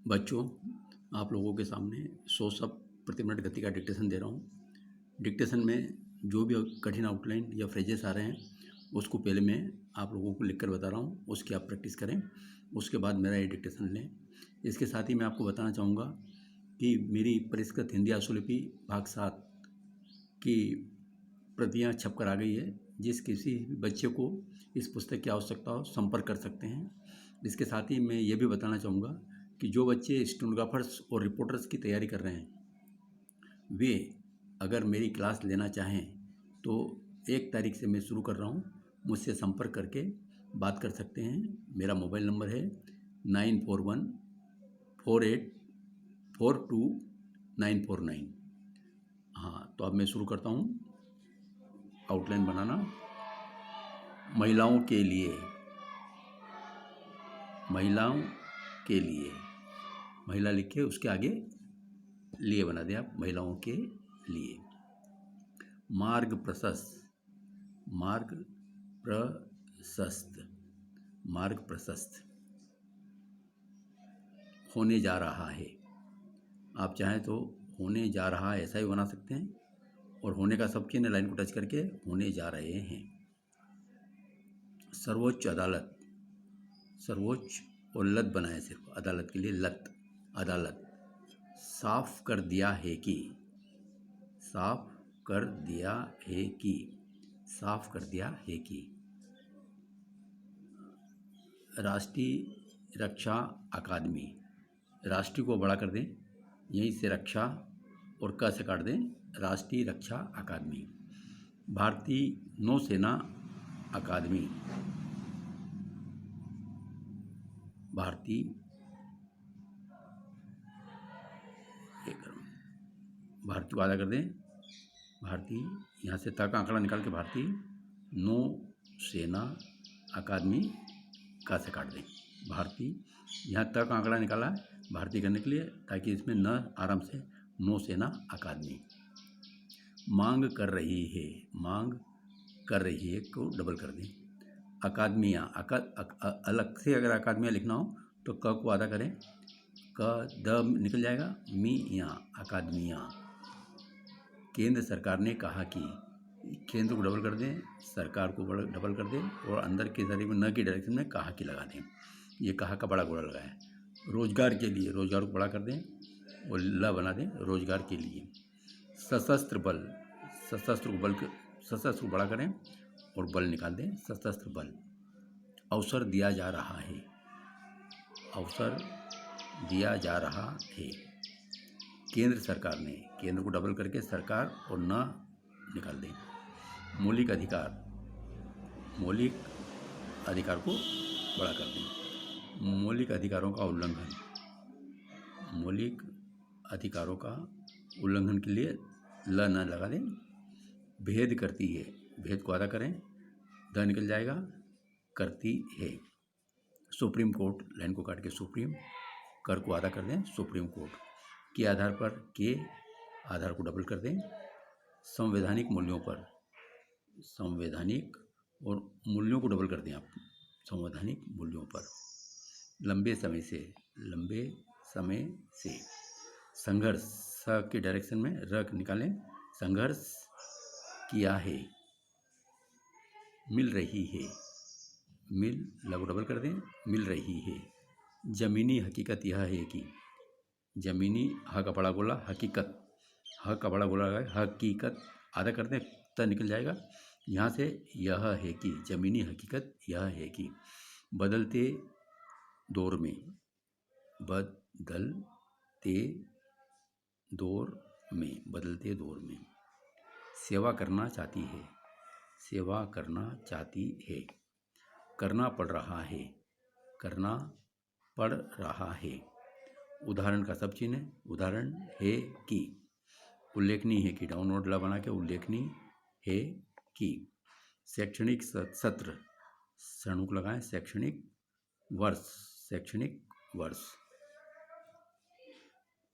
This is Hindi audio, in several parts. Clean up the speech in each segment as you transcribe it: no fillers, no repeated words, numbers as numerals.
बच्चों, आप लोगों के सामने 100 शब्द प्रति मिनट गति का डिक्टेशन दे रहा हूँ। डिक्टेशन में जो भी कठिन आउटलाइन या फ्रेजेस आ रहे हैं उसको पहले मैं आप लोगों को लिख कर बता रहा हूँ, उसकी आप प्रैक्टिस करें। उसके बाद मेरा ये डिक्टेशन लें। इसके साथ ही मैं आपको बताना चाहूँगा कि मेरी परिष्कृत हिंदी आशुलिपि भाग 7 की प्रतियाँ छप कर आ गई है। जिस किसी भी बच्चे को इस पुस्तक की आवश्यकता हो संपर्क कर सकते हैं। इसके साथ ही मैं ये भी बताना चाहूँगा कि जो बच्चे स्टेनोग्राफर्स और रिपोर्टर्स की तैयारी कर रहे हैं वे अगर मेरी क्लास लेना चाहें तो 1 तारीख से मैं शुरू कर रहा हूँ। मुझसे संपर्क करके बात कर सकते हैं। मेरा मोबाइल नंबर है 9414842949। हाँ, तो अब मैं शुरू करता हूँ आउटलाइन बनाना। महिलाओं के लिए, महिलाओं के लिए, महिला लिख के उसके आगे लिए बना दें आप, महिलाओं के लिए। मार्ग प्रशस्त, मार्ग प्रशस्त, मार्ग प्रशस्त होने जा रहा है। आप चाहें तो होने जा रहा है ऐसा ही बना सकते हैं, और होने का सब चिन्ह लाइन को टच करके होने जा रहे हैं। सर्वोच्च अदालत, सर्वोच्च और लत बनाए, सिर्फ अदालत के लिए लत, अदालत साफ कर दिया है कि, साफ कर दिया है कि, साफ कर दिया है कि। राष्ट्रीय रक्षा अकादमी, राष्ट्रीय को बड़ा कर दें, यहीं से रक्षा और क से काट दें, राष्ट्रीय रक्षा अकादमी। भारतीय नौसेना अकादमी, भारतीय, भारतीय को आधा कर दें, भारतीय, यहाँ से तक आंकड़ा निकाल के भारतीय नौसेना अकादमी का से काट दें। भारतीय, यहाँ तक आंकड़ा निकाला है भारतीय करने के लिए, ताकि इसमें न आराम से नौसेना अकादमी। मांग कर रही है, मांग कर रही है को डबल कर दें। अकादमियाँ, अलग से अगर अकादमियाँ लिखना हो तो क को आधा करें, क द निकल जाएगा, मियाँ, अकादमियाँ। केंद्र सरकार ने कहा कि, केंद्र को डबल कर दें, सरकार को डबल कर दें, और अंदर के शरीर में न की डायरेक्शन में कहा की लगा दें। ये कहा का बड़ा गोला लगाएं। रोजगार के लिए, रोजगार को बड़ा कर दें और ल बना दें, रोजगार के लिए। सशस्त्र बल, सशस्त्र को सशस्त्र को बड़ा करें और बल निकाल दें, सशस्त्र बल। अवसर दिया जा रहा है, अवसर दिया जा रहा है। केंद्र सरकार ने, केंद्र को डबल करके सरकार और न निकाल दें। मौलिक अधिकार, मौलिक अधिकार को बड़ा कर दें। मौलिक अधिकारों का उल्लंघन, मौलिक अधिकारों का उल्लंघन के लिए ल न लगा दें। भेद करती है, भेद को आधा करें, द निकल जाएगा, करती है। सुप्रीम कोर्ट, लाइन को काट के सुप्रीम, कर को आधा कर दें, सुप्रीम कोर्ट। के आधार पर, के आधार को डबल कर दें। संवैधानिक मूल्यों पर, संवैधानिक और मूल्यों को डबल कर दें आप, संवैधानिक मूल्यों पर। लंबे समय से, लंबे समय से। संघर्ष, स के डायरेक्शन में र निकालें, संघर्ष किया है। मिल रही है, मिल, ल को डबल कर दें, मिल रही है। जमीनी हकीकत यह है कि, जमीनी, ह का बड़ा गोला, हकीकत, ह का बड़ा गोला है, हकीकत आधा कर दें, त निकल जाएगा। यहाँ से यह है कि, जमीनी हकीकत यह है कि। बदलते दौर में, बदलते दौर में, बदलते दौर में। सेवा करना चाहती है, सेवा करना चाहती है। करना पड़ रहा है, करना पड़ रहा है। उदाहरण का सब चिन्ह, उदाहरण है कि। उल्लेखनीय है कि, डाउनवर्ड ला बना के उल्लेखनीय है कि। शैक्षणिक सत्र, सणुक लगाएं, शैक्षणिक वर्ष, शैक्षणिक वर्ष।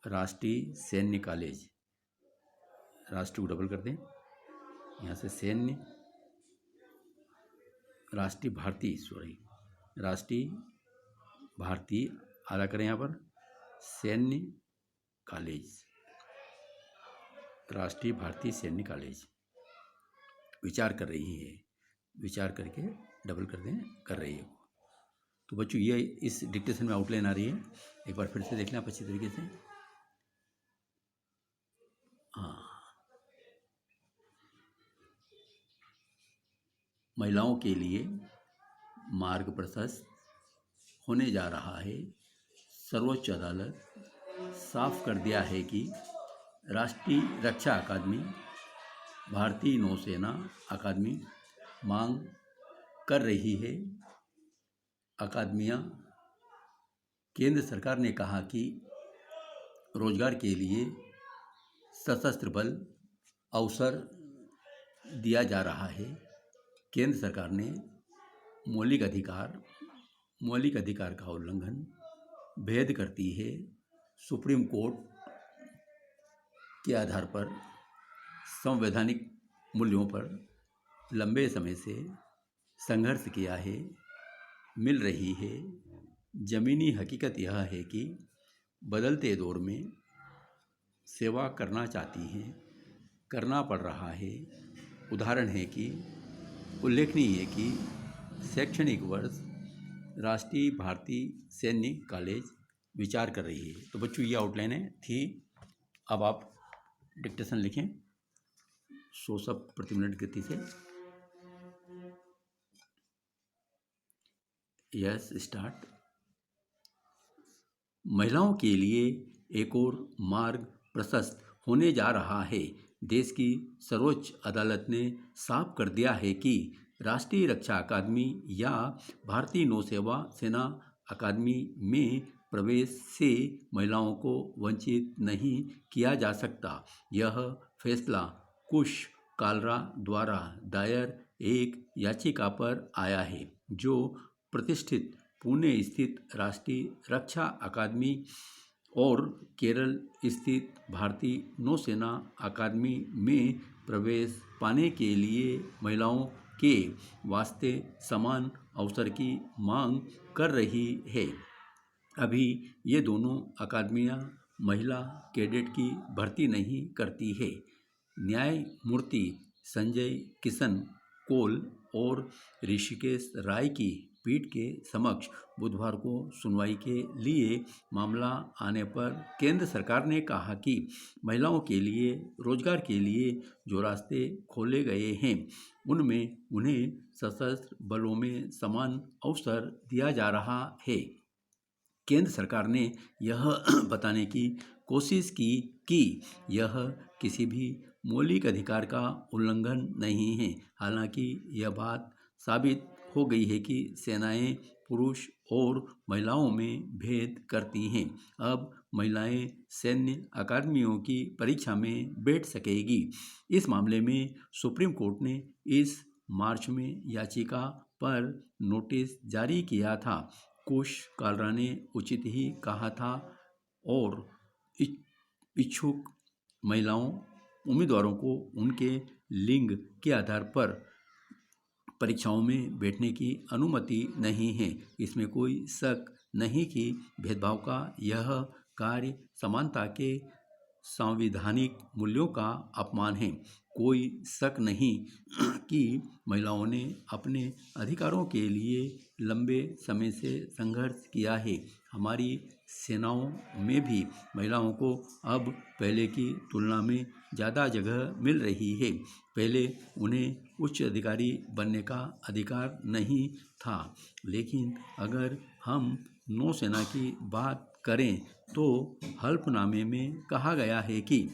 राष्ट्रीय सैन्य कॉलेज, राष्ट्रीय को डबल कर दें, यहाँ से सैन्य, राष्ट्रीय भारतीय, सॉरी, राष्ट्रीय भारतीय आधा करें यहाँ पर, सैन्य कॉलेज, राष्ट्रीय भारतीय सैन्य कॉलेज विचार कर रही है, विचार करके डबल कर दें, कर रही है। तो बच्चों ये इस डिक्टेशन में आउटलाइन आ रही है, एक बार फिर से देख लें आप अच्छी तरीके से। हाँ, महिलाओं के लिए मार्ग प्रशस्त होने जा रहा है। सर्वोच्च अदालत साफ कर दिया है कि राष्ट्रीय रक्षा अकादमी, भारतीय नौसेना अकादमी मांग कर रही है। अकादमियाँ, केंद्र सरकार ने कहा कि रोजगार के लिए सशस्त्र बल अवसर दिया जा रहा है। केंद्र सरकार ने मौलिक अधिकार का उल्लंघन भेद करती है। सुप्रीम कोर्ट के आधार पर संवैधानिक मूल्यों पर लंबे समय से संघर्ष किया है, मिल रही है। ज़मीनी हकीकत यह है कि बदलते दौर में सेवा करना चाहती हैं, करना पड़ रहा है। उदाहरण है कि उल्लेखनीय है कि शैक्षणिक वर्ष राष्ट्रीय भारतीय सैन्य कॉलेज विचार कर रही है। तो बच्चों ये आउटलाइन है थी। अब आप डिक्टेशन लिखें 100 शब्द प्रति मिनट गति से। Yes, start. महिलाओं के लिए एक और मार्ग प्रशस्त होने जा रहा है। देश की सर्वोच्च अदालत ने साफ कर दिया है कि राष्ट्रीय रक्षा अकादमी या भारतीय सेना अकादमी में प्रवेश से महिलाओं को वंचित नहीं किया जा सकता। यह फैसला कुश कालरा द्वारा दायर एक याचिका पर आया है, जो प्रतिष्ठित पुणे स्थित राष्ट्रीय रक्षा अकादमी और केरल स्थित भारतीय नौसेना अकादमी में प्रवेश पाने के लिए महिलाओं के वास्ते समान अवसर की मांग कर रही है। अभी ये दोनों अकादमियां महिला कैडेट की भर्ती नहीं करती है। न्यायमूर्ति संजय किशन कौल और ऋषिकेश राय की पीठ के समक्ष बुधवार को सुनवाई के लिए मामला आने पर केंद्र सरकार ने कहा कि महिलाओं के लिए रोजगार के लिए जो रास्ते खोले गए हैं, उनमें उन्हें सशस्त्र बलों में समान अवसर दिया जा रहा है। केंद्र सरकार ने यह बताने की कोशिश की कि यह किसी भी मौलिक अधिकार का उल्लंघन नहीं है। हालांकि यह बात साबित हो गई है कि सेनाएं पुरुष और महिलाओं में भेद करती हैं। अब महिलाएं सैन्य अकादमियों की परीक्षा में बैठ सकेगी। इस मामले में सुप्रीम कोर्ट ने इस मार्च में याचिका पर नोटिस जारी किया था। कुश कालरा ने उचित ही कहा था और इच्छुक महिलाओं उम्मीदवारों को उनके लिंग के आधार पर परीक्षाओं में बैठने की अनुमति नहीं है। इसमें कोई शक नहीं कि भेदभाव का यह कार्य समानता के संवैधानिक मूल्यों का अपमान है। कोई शक नहीं कि महिलाओं ने अपने अधिकारों के लिए लंबे समय से संघर्ष किया है। हमारी सेनाओं में भी महिलाओं को अब पहले की तुलना में ज़्यादा जगह मिल रही है। पहले उन्हें उच्च अधिकारी बनने का अधिकार नहीं था, लेकिन अगर हम नौसेना की बात करें तो हल्फनामे में कहा गया है कि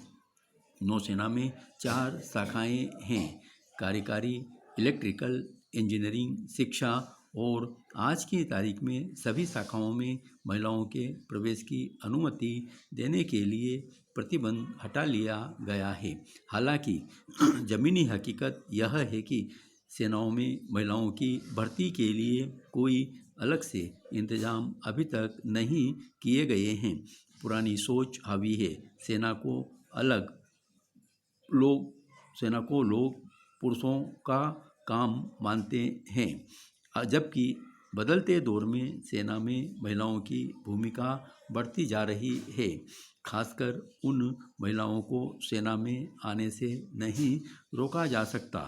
नौसेना में 4 शाखाएं हैं: कार्यकारी, इलेक्ट्रिकल, इंजीनियरिंग, शिक्षा, और आज की तारीख में सभी शाखाओं में महिलाओं के प्रवेश की अनुमति देने के लिए प्रतिबंध हटा लिया गया है। हालांकि ज़मीनी हकीकत यह है कि सेनाओं में महिलाओं की भर्ती के लिए कोई अलग से इंतजाम अभी तक नहीं किए गए हैं। पुरानी सोच हावी है। सेना को लोग पुरुषों का काम मानते हैं, जबकि बदलते दौर में सेना में महिलाओं की भूमिका बढ़ती जा रही है। खासकर उन महिलाओं को सेना में आने से नहीं रोका जा सकता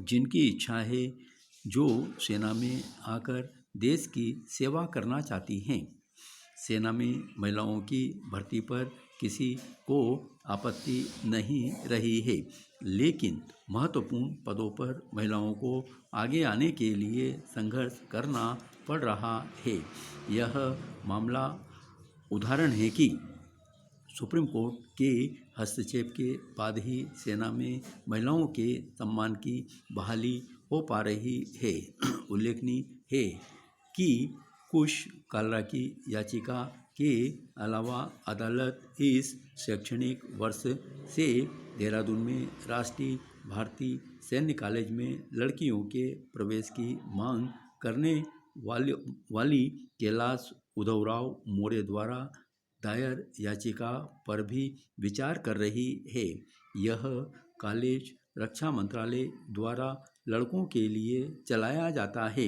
जिनकी इच्छा है, जो सेना में आकर देश की सेवा करना चाहती हैं। सेना में महिलाओं की भर्ती पर किसी को आपत्ति नहीं रही है, लेकिन महत्वपूर्ण पदों पर महिलाओं को आगे आने के लिए संघर्ष करना पड़ रहा है। यह मामला उदाहरण है कि सुप्रीम कोर्ट के हस्तक्षेप के बाद ही सेना में महिलाओं के सम्मान की बहाली हो पा रही है। उल्लेखनीय है कि कुश कालरा की याचिका के अलावा अदालत इस शैक्षणिक वर्ष से देहरादून में राष्ट्रीय भारतीय सैन्य कॉलेज में लड़कियों के प्रवेश की मांग करने वाली कैलाश उद्धवराव मौर्य द्वारा दायर याचिका पर भी विचार कर रही है। यह कॉलेज रक्षा मंत्रालय द्वारा लड़कों के लिए चलाया जाता है।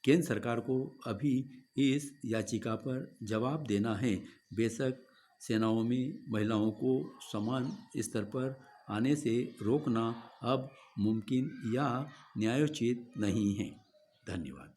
केंद्र सरकार को अभी इस याचिका पर जवाब देना है। बेशक सेनाओं में महिलाओं को समान स्तर पर आने से रोकना अब मुमकिन या न्यायोचित नहीं है। धन्यवाद।